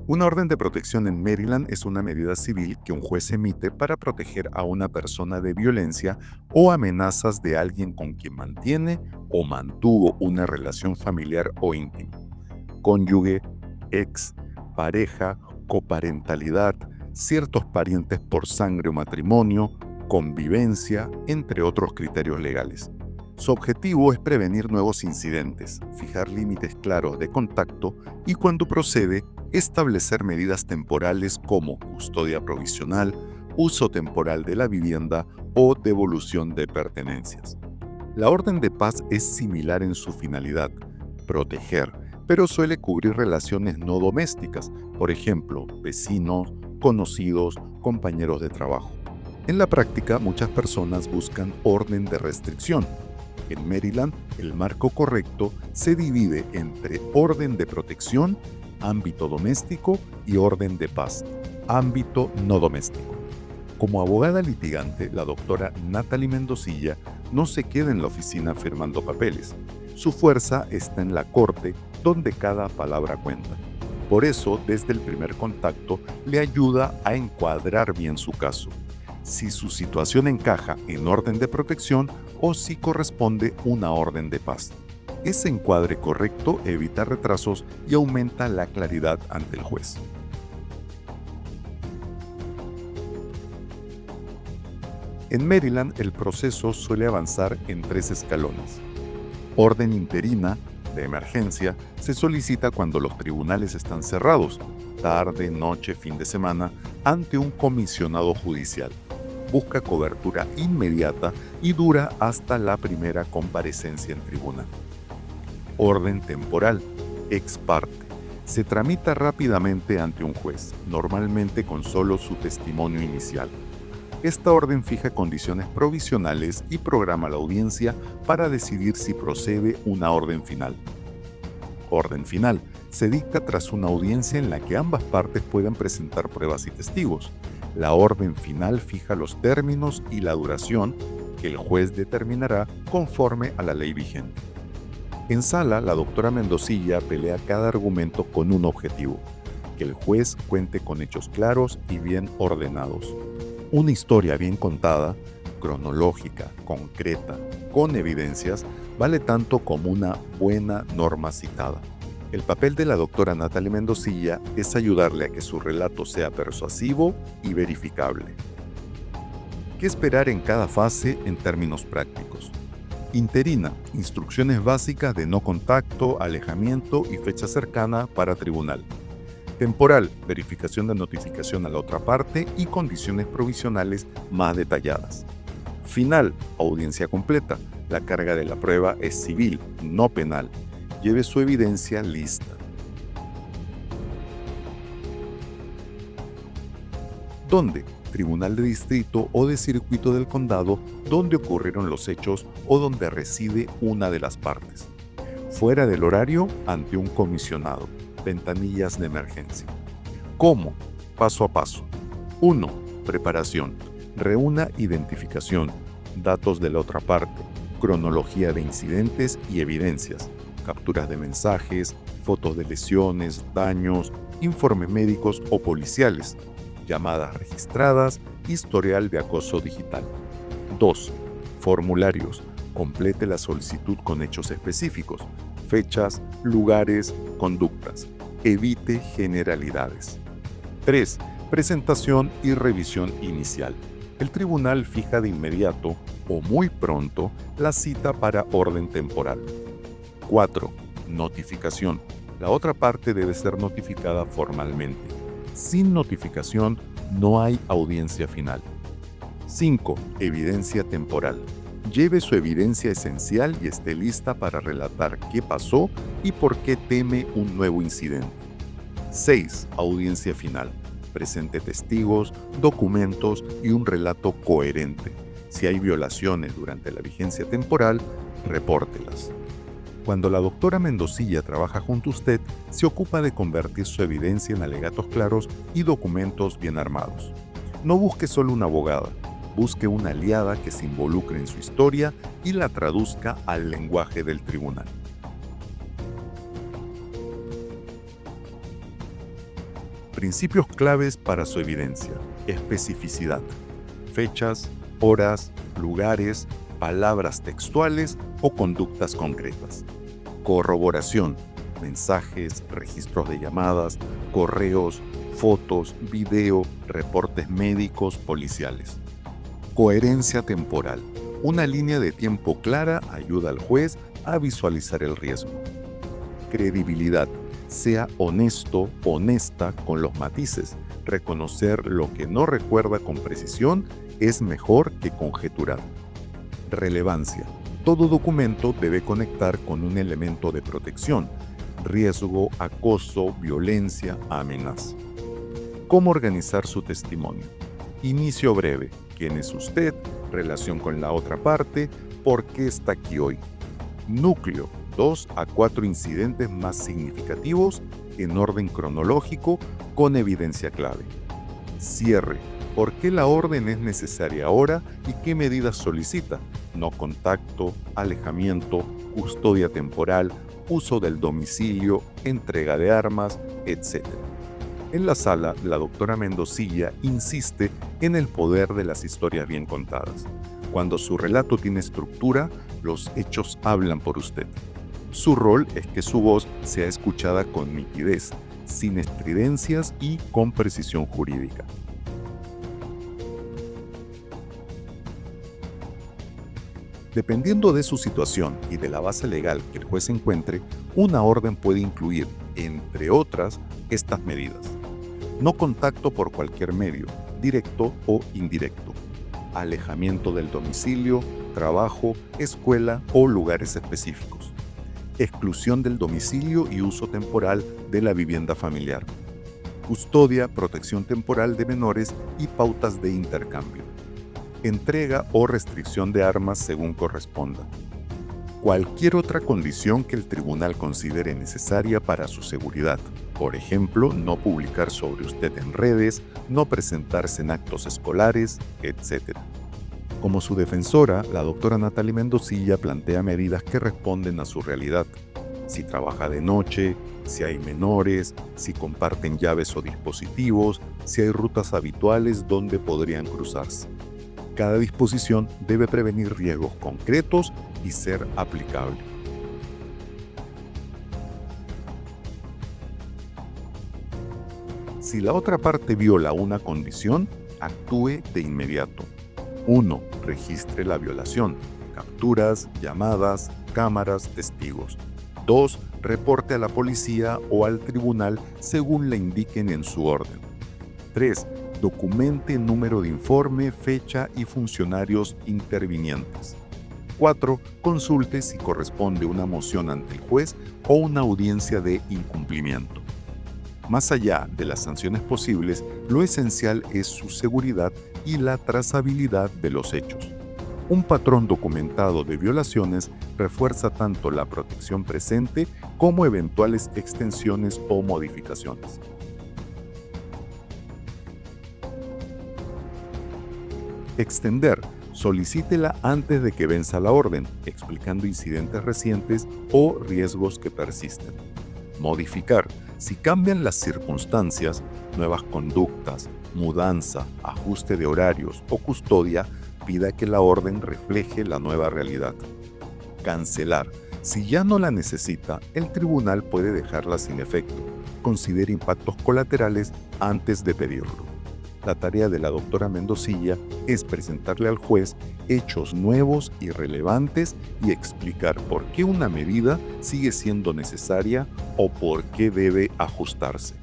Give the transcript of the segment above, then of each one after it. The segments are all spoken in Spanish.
Una orden de protección en Maryland es una medida civil que un juez emite para proteger a una persona de violencia o amenazas de alguien con quien mantiene o mantuvo una relación familiar o íntima. Cónyuge, ex, pareja, coparentalidad, ciertos parientes por sangre o matrimonio, convivencia, entre otros criterios legales. Su objetivo es prevenir nuevos incidentes, fijar límites claros de contacto y, cuando procede, establecer medidas temporales como custodia provisional, uso temporal de la vivienda o devolución de pertenencias. La orden de paz es similar en su finalidad, proteger, pero suele cubrir relaciones no domésticas, por ejemplo, vecinos, conocidos, compañeros de trabajo. En la práctica, muchas personas buscan orden de restricción. En Maryland, el marco correcto se divide entre orden de protección, ámbito doméstico, y orden de paz, ámbito no doméstico. Como abogada litigante, la doctora Natalie Mendocilla no se queda en la oficina firmando papeles. Su fuerza está en la corte, donde cada palabra cuenta. Por eso, desde el primer contacto, le ayuda a encuadrar bien su caso, si su situación encaja en orden de protección o si corresponde una orden de paz. Ese encuadre correcto evita retrasos y aumenta la claridad ante el juez. En Maryland, el proceso suele avanzar en 3 escalones. Orden interina, de emergencia, se solicita cuando los tribunales están cerrados, tarde, noche, fin de semana, ante un comisionado judicial. Busca cobertura inmediata y dura hasta la primera comparecencia en tribunal. Orden temporal, ex parte. Se tramita rápidamente ante un juez, normalmente con solo su testimonio inicial. Esta orden fija condiciones provisionales y programa la audiencia para decidir si procede una orden final. Orden final. Se dicta tras una audiencia en la que ambas partes puedan presentar pruebas y testigos. La orden final fija los términos y la duración que el juez determinará conforme a la ley vigente. En sala, la doctora Mendocilla pelea cada argumento con un objetivo: que el juez cuente con hechos claros y bien ordenados. Una historia bien contada, cronológica, concreta, con evidencias, vale tanto como una buena norma citada. El papel de la doctora Natalie Mendocilla es ayudarle a que su relato sea persuasivo y verificable. ¿Qué esperar en cada fase en términos prácticos? Interina, instrucciones básicas de no contacto, alejamiento y fecha cercana para tribunal. Temporal, verificación de notificación a la otra parte y condiciones provisionales más detalladas. Final, audiencia completa. La carga de la prueba es civil, no penal. Lleve su evidencia lista. ¿Dónde? Tribunal de distrito o de circuito del condado donde ocurrieron los hechos o donde reside una de las partes. Fuera del horario, ante un comisionado. Ventanillas de emergencia. ¿Cómo? Paso a paso. 1. Preparación. Reúna identificación, datos de la otra parte, cronología de incidentes y evidencias, capturas de mensajes, fotos de lesiones, daños, informes médicos o policiales, llamadas registradas, historial de acoso digital. 2. Formularios. Complete la solicitud con hechos específicos, fechas, lugares, conductas. Evite generalidades. 3. Presentación y revisión inicial. El tribunal fija de inmediato o muy pronto la cita para orden temporal. 4. Notificación. La otra parte debe ser notificada formalmente. Sin notificación no hay audiencia final. 5. Evidencia temporal. Lleve su evidencia esencial y esté lista para relatar qué pasó y por qué teme un nuevo incidente. 6. Audiencia final. Presente testigos, documentos y un relato coherente. Si hay violaciones durante la vigencia temporal, repórtelas. Cuando la doctora Mendocilla trabaja junto a usted, se ocupa de convertir su evidencia en alegatos claros y documentos bien armados. No busque solo una abogada. Busque una aliada que se involucre en su historia y la traduzca al lenguaje del tribunal. Principios claves para su evidencia. Especificidad. Fechas, horas, lugares, palabras textuales o conductas concretas. Corroboración. Mensajes, registros de llamadas, correos, fotos, video, reportes médicos, policiales. Coherencia temporal. Una línea de tiempo clara ayuda al juez a visualizar el riesgo. Credibilidad. Sea honesto, honesta con los matices. Reconocer lo que no recuerda con precisión es mejor que conjeturar. Relevancia. Todo documento debe conectar con un elemento de protección. Riesgo, acoso, violencia, amenaza. ¿Cómo organizar su testimonio? Inicio breve. ¿Quién es usted? Relación con la otra parte. ¿Por qué está aquí hoy? Núcleo. 2 a 4 incidentes más significativos en orden cronológico con evidencia clave. Cierre. ¿Por qué la orden es necesaria ahora y qué medidas solicita? No contacto, alejamiento, custodia temporal, uso del domicilio, entrega de armas, etc. En la sala, la doctora Mendocilla insiste en el poder de las historias bien contadas. Cuando su relato tiene estructura, los hechos hablan por usted. Su rol es que su voz sea escuchada con nitidez, sin estridencias y con precisión jurídica. Dependiendo de su situación y de la base legal que el juez encuentre, una orden puede incluir, entre otras, estas medidas. No contacto por cualquier medio, directo o indirecto. Alejamiento del domicilio, trabajo, escuela o lugares específicos. Exclusión del domicilio y uso temporal de la vivienda familiar. Custodia, protección temporal de menores y pautas de intercambio. Entrega o restricción de armas según corresponda. Cualquier otra condición que el tribunal considere necesaria para su seguridad. Por ejemplo, no publicar sobre usted en redes, no presentarse en actos escolares, etc. Como su defensora, la doctora Natalie Mendocilla plantea medidas que responden a su realidad. Si trabaja de noche, si hay menores, si comparten llaves o dispositivos, si hay rutas habituales donde podrían cruzarse. Cada disposición debe prevenir riesgos concretos y ser aplicable. Si la otra parte viola una condición, actúe de inmediato. 1. Registre la violación. Capturas, llamadas, cámaras, testigos. 2. Reporte a la policía o al tribunal según le indiquen en su orden. 3. Documente número de informe, fecha y funcionarios intervinientes. 4. Consulte si corresponde una moción ante el juez o una audiencia de incumplimiento. Más allá de las sanciones posibles, lo esencial es su seguridad y la trazabilidad de los hechos. Un patrón documentado de violaciones refuerza tanto la protección presente como eventuales extensiones o modificaciones. Extender. Solicítela antes de que venza la orden, explicando incidentes recientes o riesgos que persisten. Modificar. Si cambian las circunstancias, nuevas conductas, mudanza, ajuste de horarios o custodia, pida que la orden refleje la nueva realidad. Cancelar. Si ya no la necesita, el tribunal puede dejarla sin efecto. Considere impactos colaterales antes de pedirlo. La tarea de la doctora Mendocilla es presentarle al juez hechos nuevos y relevantes y explicar por qué una medida sigue siendo necesaria o por qué debe ajustarse.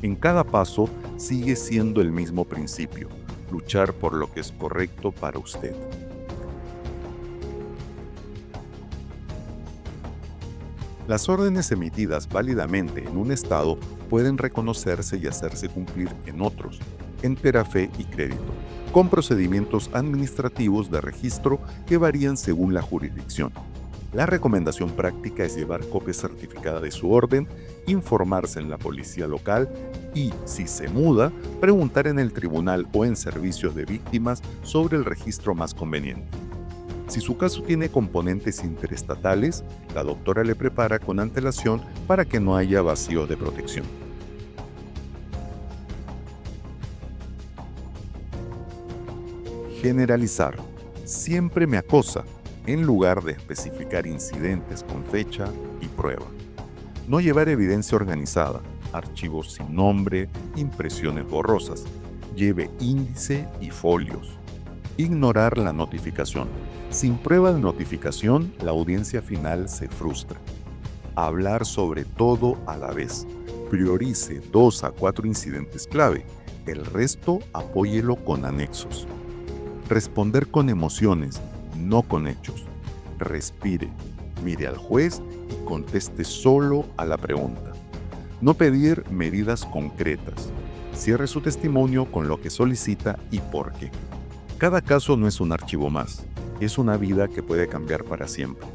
En cada paso sigue siendo el mismo principio: luchar por lo que es correcto para usted. Las órdenes emitidas válidamente en un estado pueden reconocerse y hacerse cumplir en otros, entera fe y crédito, con procedimientos administrativos de registro que varían según la jurisdicción. La recomendación práctica es llevar copia certificada de su orden, informarse en la policía local y, si se muda, preguntar en el tribunal o en servicios de víctimas sobre el registro más conveniente. Si su caso tiene componentes interestatales, la doctora le prepara con antelación para que no haya vacío de protección. Generalizar. Siempre me acosa, en lugar de especificar incidentes con fecha y prueba. No llevar evidencia organizada, archivos sin nombre, impresiones borrosas. Lleve índice y folios. Ignorar la notificación. Sin prueba de notificación, la audiencia final se frustra. Hablar sobre todo a la vez. Priorice 2 a 4 incidentes clave. El resto apóyelo con anexos. Responder con emociones, no con hechos. Respire, mire al juez y conteste solo a la pregunta. No pedir medidas concretas. Cierre su testimonio con lo que solicita y por qué. Cada caso no es un archivo más, es una vida que puede cambiar para siempre.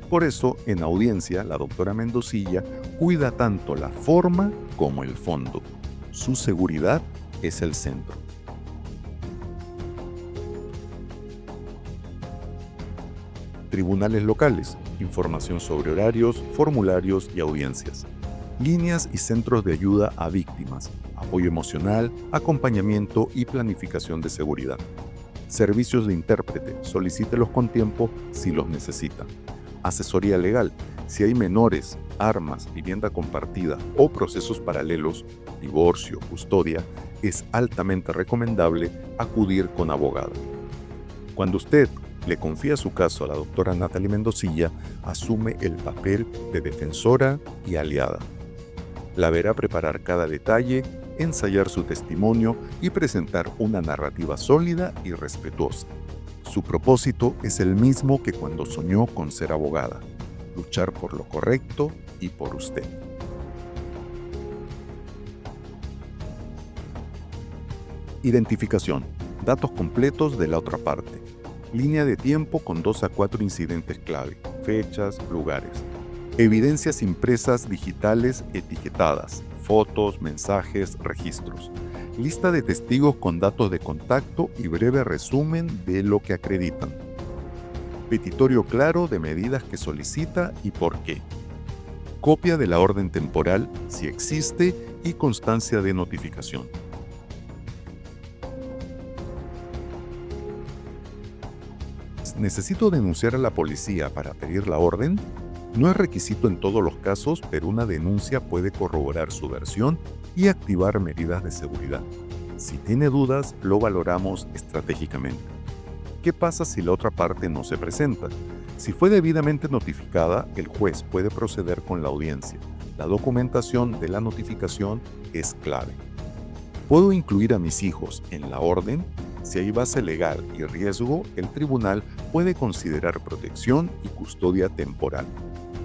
Por eso, en audiencia, la doctora Mendocilla cuida tanto la forma como el fondo. Su seguridad es el centro. Tribunales locales, información sobre horarios, formularios y audiencias. Líneas y centros de ayuda a víctimas, apoyo emocional, acompañamiento y planificación de seguridad. Servicios de intérprete, solicítelos con tiempo si los necesita. Asesoría legal, si hay menores, armas, vivienda compartida o procesos paralelos, divorcio, custodia, es altamente recomendable acudir con abogada. Cuando usted le confía su caso a la doctora Natalie Mendocilla, asume el papel de defensora y aliada. La verá preparar cada detalle, ensayar su testimonio y presentar una narrativa sólida y respetuosa. Su propósito es el mismo que cuando soñó con ser abogada: luchar por lo correcto y por usted. Identificación. Datos completos de la otra parte. Línea de tiempo con 2 a 4 incidentes clave, fechas, lugares. Evidencias impresas digitales etiquetadas, fotos, mensajes, registros. Lista de testigos con datos de contacto y breve resumen de lo que acreditan. Petitorio claro de medidas que solicita y por qué. Copia de la orden temporal, si existe, y constancia de notificación. ¿Necesito denunciar a la policía para pedir la orden? No es requisito en todos los casos, pero una denuncia puede corroborar su versión y activar medidas de seguridad. Si tiene dudas, lo valoramos estratégicamente. ¿Qué pasa si la otra parte no se presenta? Si fue debidamente notificada, el juez puede proceder con la audiencia. La documentación de la notificación es clave. ¿Puedo incluir a mis hijos en la orden? Si hay base legal y riesgo, el tribunal puede considerar protección y custodia temporal.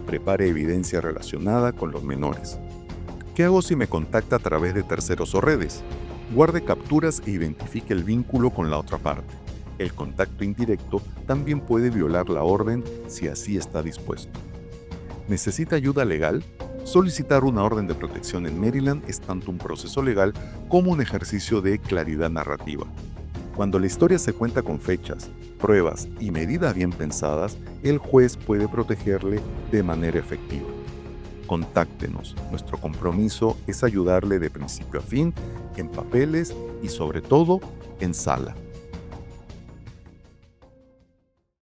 Prepare evidencia relacionada con los menores. ¿Qué hago si me contacta a través de terceros o redes? Guarde capturas e identifique el vínculo con la otra parte. El contacto indirecto también puede violar la orden si así está dispuesto. ¿Necesita ayuda legal? Solicitar una orden de protección en Maryland es tanto un proceso legal como un ejercicio de claridad narrativa. Cuando la historia se cuenta con fechas, pruebas y medidas bien pensadas, el juez puede protegerle de manera efectiva. Contáctenos. Nuestro compromiso es ayudarle de principio a fin, en papeles y sobre todo en sala.